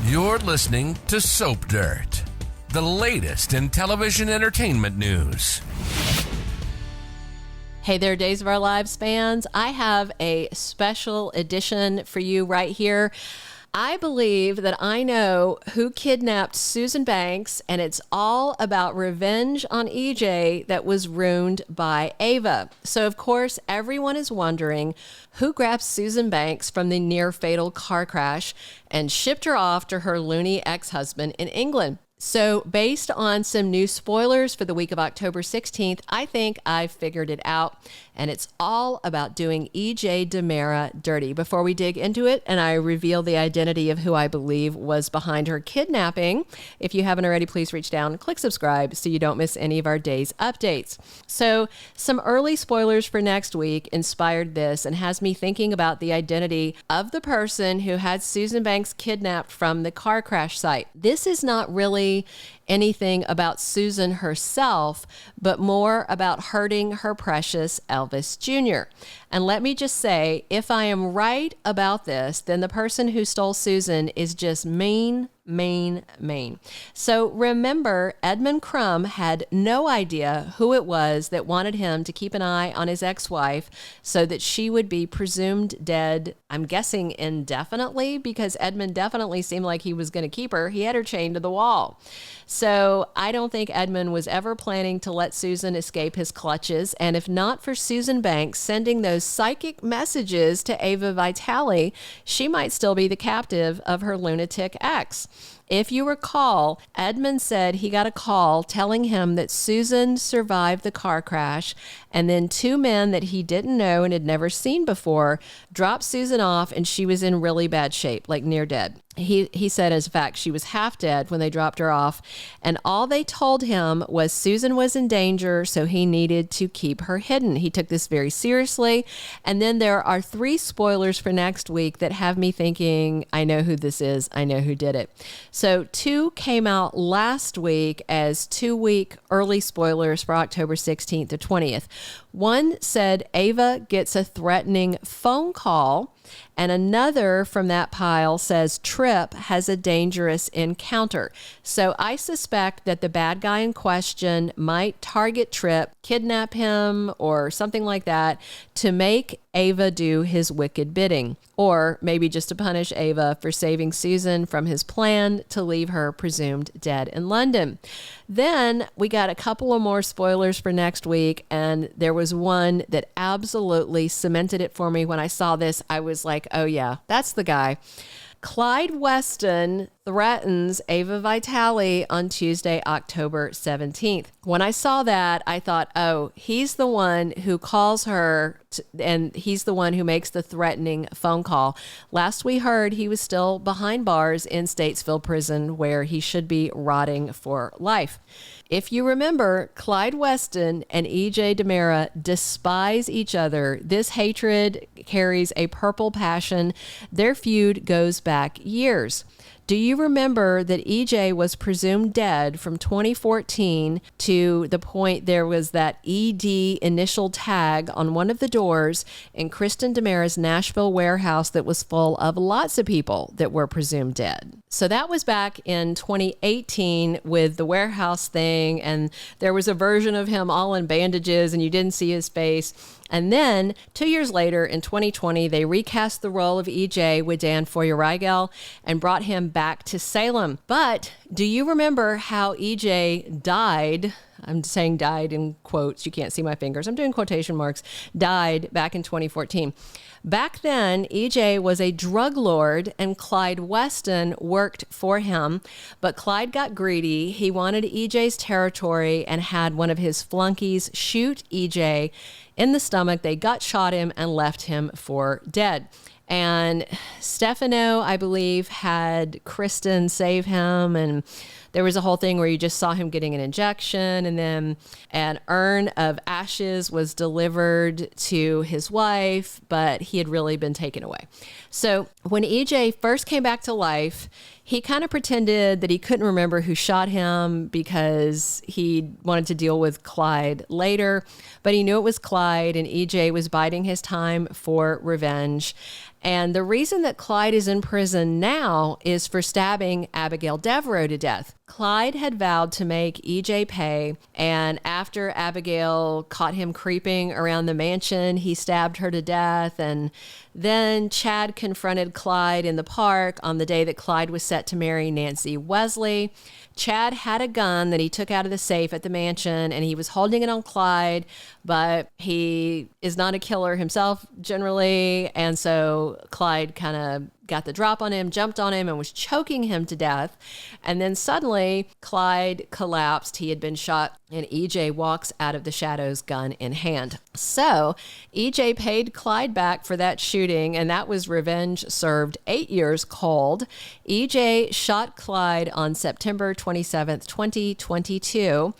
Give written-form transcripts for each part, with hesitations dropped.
You're listening to Soap Dirt, the latest in television entertainment news. Hey there, Days of Our Lives fans. I have a special edition for you right here. I believe that I know who kidnapped Susan Banks, and it's all about revenge on EJ that was ruined by Ava. So, of course, everyone is wondering who grabbed Susan Banks from the near-fatal car crash and shipped her off to her loony ex-husband in England. So based on some new spoilers for the week of October 16th, I think I've figured it out, and it's all about doing EJ DiMera dirty. Before we dig into it and I reveal the identity of who I believe was behind her kidnapping, if you haven't already, please reach down and click subscribe so you don't miss any of our day's updates. So some early spoilers for next week inspired this and has me thinking about the identity of the person who had Susan Banks kidnapped from the car crash site. This is not really anything about Susan herself, but more about hurting her precious Elvis Jr. And let me just say, if I am right about this, then the person who stole Susan is just mean. So remember, Edmund Crumb had no idea who it was that wanted him to keep an eye on his ex-wife so that she would be presumed dead, I'm guessing indefinitely, because Edmund definitely seemed like he was going to keep her. He had her chained to the wall. So I don't think Edmund was ever planning to let Susan escape his clutches. And if not for Susan Banks sending those psychic messages to Ava Vitali, she might still be the captive of her lunatic ex. If you recall, Edmund said he got a call telling him that Susan survived the car crash, and then two men that he didn't know and had never seen before dropped Susan off, and she was in really bad shape, like near dead. He said, as a fact, she was half dead when they dropped her off, and all they told him was Susan was in danger, so he needed to keep her hidden. He took this very seriously, and then there are 3 spoilers for next week that have me thinking, I know who this is, I know who did it. So 2 came out last week as 2-week early spoilers for October 16th to 20th. One said Ava gets a threatening phone call, and another from that pile says Tripp has a dangerous encounter. So I suspect that the bad guy in question might target Tripp, kidnap him, or something like that to make Ava do his wicked bidding. Or maybe just to punish Ava for saving Susan from his plan to leave her presumed dead in London. Then we got a couple of more spoilers for next week, and there was one that absolutely cemented it for me. When I saw this, I was like, oh yeah, that's the guy. Clyde Weston threatens Ava Vitali on Tuesday, October 17th. When I saw that, I thought, oh, he's the one who calls her and he's the one who makes the threatening phone call. Last we heard, he was still behind bars in Statesville Prison, where he should be rotting for life. If you remember, Clyde Weston and EJ DiMera despise each other. This hatred carries a purple passion. Their feud goes back years. Do you remember that EJ was presumed dead from 2014 to the point there was that ED initial tag on one of the doors in Kristen DiMera's Nashville warehouse that was full of lots of people that were presumed dead? So that was back in 2018 with the warehouse thing, and there was a version of him all in bandages and you didn't see his face. And then 2 years later, in 2020, they recast the role of EJ with Dan Feuerriegel and brought him back to Salem. But do you remember how EJ died? I'm saying died in quotes. You can't see my fingers. I'm doing quotation marks. Died back in 2014. Back then, EJ was a drug lord and Clyde Weston worked for him, but Clyde got greedy. He wanted EJ's territory and had one of his flunkies shoot EJ in the stomach. They gut shot him and left him for dead. And Stefano, I believe, had Kristen save him, and There was a whole thing where you just saw him getting an injection, and then an urn of ashes was delivered to his wife, but he had really been taken away. So when EJ first came back to life, he kind of pretended that he couldn't remember who shot him because he wanted to deal with Clyde later, but he knew it was Clyde, and EJ was biding his time for revenge. And the reason that Clyde is in prison now is for stabbing Abigail Devereaux to death. Clyde had vowed to make EJ pay, and after Abigail caught him creeping around the mansion, he stabbed her to death. And then Chad confronted Clyde in the park on the day that Clyde was set to marry Nancy Wesley. Chad had a gun that he took out of the safe at the mansion, and he was holding it on Clyde, but he is not a killer himself generally, and so Clyde kind of got the drop on him, jumped on him, and was choking him to death. And then suddenly, Clyde collapsed. He had been shot, and EJ walks out of the shadows, gun in hand. So EJ paid Clyde back for that shooting, and that was revenge served 8 years cold. EJ shot Clyde on September 27th, 2022.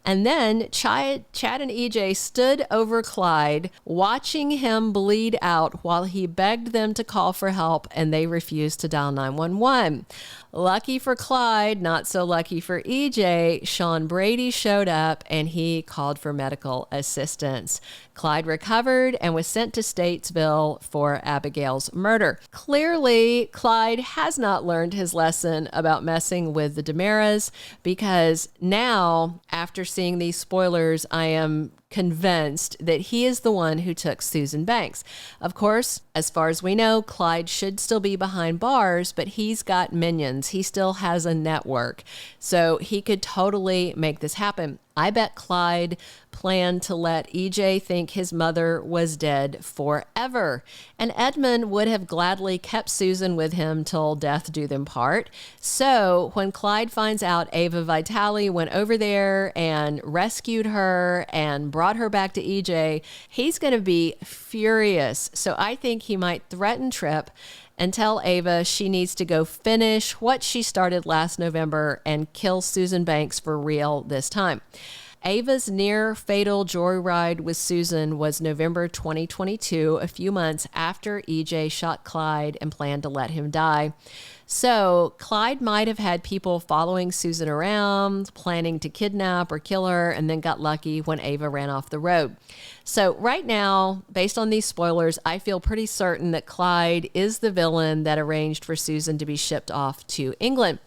And then Chad and EJ stood over Clyde, watching him bleed out while he begged them to call for help, and they refused to dial 911. Lucky for Clyde, not so lucky for EJ, Sean Brady showed up and he called for medical assistance. Clyde recovered and was sent to Statesville for Abigail's murder. Clearly, Clyde has not learned his lesson about messing with the DiMeras, because now, after seeing these spoilers, I am convinced that he is the one who took Susan Banks. Of course, as far as we know, Clyde should still be behind bars, but he's got minions. He still has a network, so he could totally make this happen. I bet Clyde planned to let EJ think his mother was dead forever. And Edmund would have gladly kept Susan with him till death do them part. So when Clyde finds out Ava Vitali went over there and rescued her and brought her back to EJ, he's going to be furious. So I think he might threaten Tripp and tell Ava she needs to go finish what she started last November and kill Susan Banks for real this time. Ava's near fatal joyride with Susan was November 2022, a few months after EJ shot Clyde and planned to let him die. So Clyde might have had people following Susan around, planning to kidnap or kill her, and then got lucky when Ava ran off the road. So right now, based on these spoilers, I feel pretty certain that Clyde is the villain that arranged for Susan to be shipped off to England.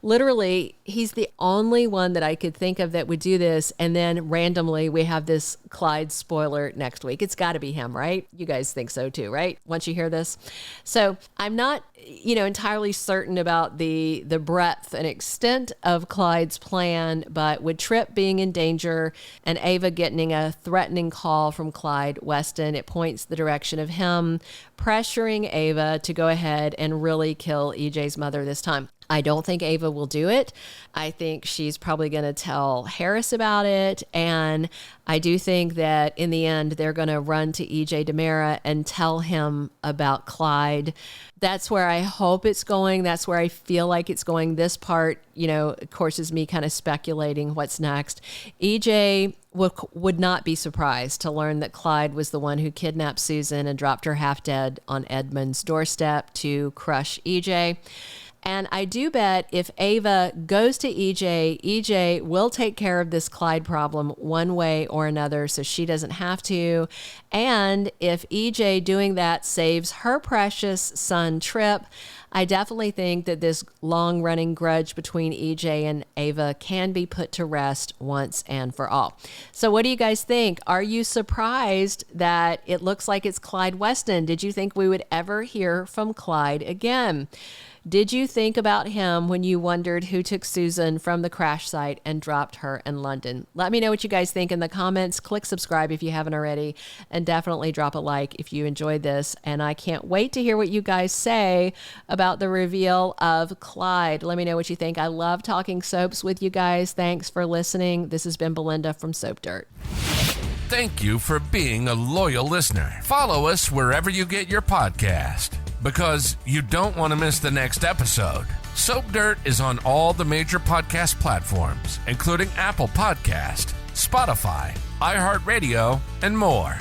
Literally, he's the only one that I could think of that would do this, and then randomly we have this Clyde spoiler next week. It's got to be him, right? You guys think so too, right? Once you hear this. So I'm not, entirely certain about the breadth and extent of Clyde's plan, but with Tripp being in danger and Ava getting a threatening call from Clyde Weston, it points the direction of him pressuring Ava to go ahead and really kill EJ's mother this time. I don't think Ava will do it. I think she's probably going to tell Harris about it. And I do think that in the end, they're going to run to EJ DiMera and tell him about Clyde. That's where I hope it's going. That's where I feel like it's going. This part, of course, is me kind of speculating what's next. EJ would not be surprised to learn that Clyde was the one who kidnapped Susan and dropped her half dead on Edmund's doorstep to crush EJ. And I do bet if Ava goes to EJ, EJ will take care of this Clyde problem one way or another so she doesn't have to. And if EJ doing that saves her precious son, Tripp, I definitely think that this long-running grudge between EJ and Ava can be put to rest once and for all. So what do you guys think? Are you surprised that it looks like it's Clyde Weston? Did you think we would ever hear from Clyde again? Did you think about him when you wondered who took Susan from the crash site and dropped her in London? Let me know what you guys think in the comments. Click subscribe if you haven't already, and definitely drop a like if you enjoyed this. And I can't wait to hear what you guys say about the reveal of Clyde. Let me know what you think. I love talking soaps with you guys. Thanks for listening. This has been Belinda from Soap Dirt. Thank you for being a loyal listener. Follow us wherever you get your podcast, because you don't want to miss the next episode. Soap Dirt is on all the major podcast platforms, including Apple Podcast, Spotify, iHeartRadio, and more.